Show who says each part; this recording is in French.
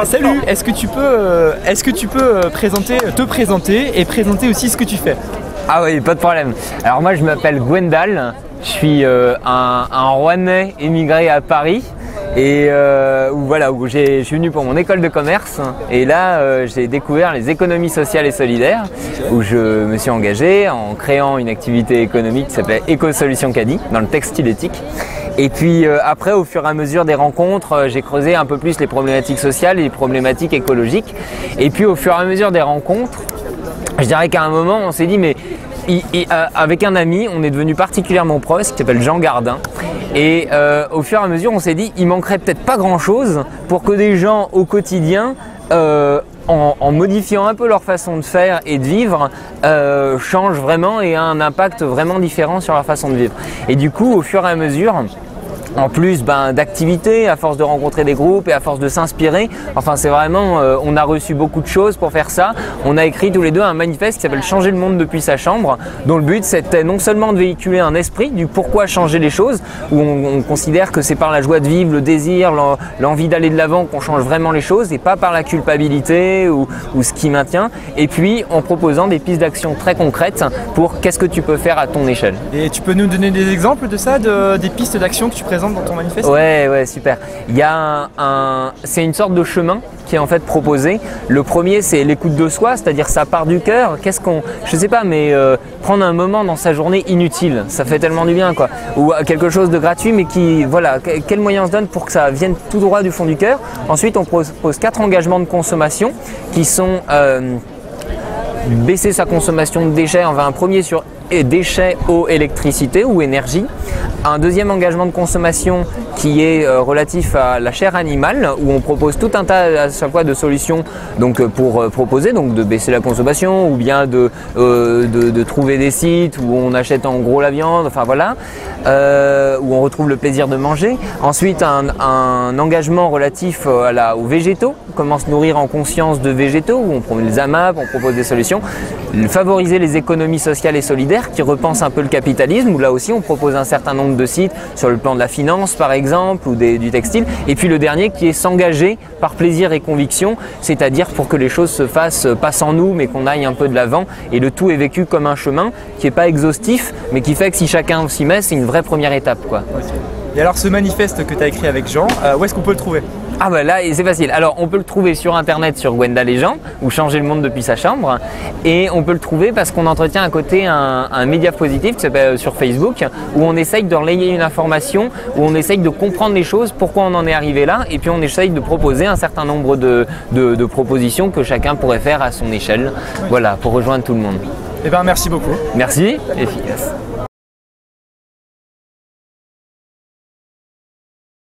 Speaker 1: Salut, est-ce que tu peux te présenter et présenter aussi ce que tu fais?
Speaker 2: Ah oui, pas de problème. Alors moi je m'appelle Gwendal, je suis un Rouennais émigré à Paris et où je suis venu pour mon école de commerce et là j'ai découvert les économies sociales et solidaires où je me suis engagé en créant une activité économique qui s'appelait Éco-Solutions Caddy dans le textile éthique. Et puis après, au fur et à mesure des rencontres, j'ai creusé un peu plus les problématiques sociales et les problématiques écologiques. Et puis au fur et à mesure des rencontres, je dirais qu'à un moment, on s'est dit, mais avec un ami, on est devenu particulièrement proche, qui s'appelle Jean Gardin. Et au fur et à mesure, on s'est dit, il manquerait peut-être pas grand-chose pour que des gens au quotidien, en modifiant un peu leur façon de faire et de vivre, changent vraiment et aient un impact vraiment différent sur leur façon de vivre. Et du coup, au fur et à mesure, en plus d'activités, à force de rencontrer des groupes et à force de s'inspirer, enfin c'est vraiment, on a reçu beaucoup de choses pour faire ça. On a écrit tous les deux un manifeste qui s'appelle Changer le monde depuis sa chambre, dont le but c'était non seulement de véhiculer un esprit du pourquoi changer les choses, où on considère que c'est par la joie de vivre, le désir, l'envie d'aller de l'avant qu'on change vraiment les choses et pas par la culpabilité ou ce qui maintient. Et puis en proposant des pistes d'action très concrètes pour qu'est-ce que tu peux faire à ton échelle.
Speaker 1: Et tu peux nous donner des exemples de ça, des pistes d'action que tu présentes dans ton manifeste?
Speaker 2: Ouais, super. Il y a c'est une sorte de chemin qui est en fait proposé. Le premier, c'est l'écoute de soi, c'est-à-dire ça part du cœur. Je sais pas, mais prendre un moment dans sa journée inutile, ça fait tellement du bien, quoi. Ou quelque chose de gratuit, mais quel moyen on se donne pour que ça vienne tout droit du fond du cœur. Ensuite, on propose 4 engagements de consommation qui sont baisser sa consommation de déchets. On va un premier sur déchets, eau, électricité ou énergie. Un deuxième engagement de consommation qui est relatif à la chair animale, où on propose tout un tas à chaque fois de solutions pour proposer de baisser la consommation ou bien de trouver des sites où on achète en gros la viande, enfin voilà, où on retrouve le plaisir de manger. Ensuite un engagement relatif aux végétaux, comment se nourrir en conscience de végétaux, où on promet les AMAP, on propose des solutions. Favoriser les économies sociales et solidaires qui repensent un peu le capitalisme, où là aussi on propose un certain nombre de sites sur le plan de la finance par exemple ou du textile. Et puis le dernier qui est s'engager par plaisir et conviction, c'est-à-dire pour que les choses se fassent pas sans nous mais qu'on aille un peu de l'avant, et le tout est vécu comme un chemin qui n'est pas exhaustif mais qui fait que si chacun s'y met, c'est une vraie première étape, quoi.
Speaker 1: Et alors ce manifeste que tu as écrit avec Jean, où est-ce qu'on peut le trouver?
Speaker 2: Ah bah là c'est facile. Alors on peut le trouver sur internet sur Gwendal et Jean, ou Changer le monde depuis sa chambre, et on peut le trouver parce qu'on entretient à côté un média positif qui s'appelle sur Facebook, où on essaye de relayer une information, où on essaye de comprendre les choses, pourquoi on en est arrivé là, et puis on essaye de proposer un certain nombre de propositions que chacun pourrait faire à son échelle, voilà, pour rejoindre tout le monde.
Speaker 1: Eh bien merci beaucoup.
Speaker 2: Merci, efficace.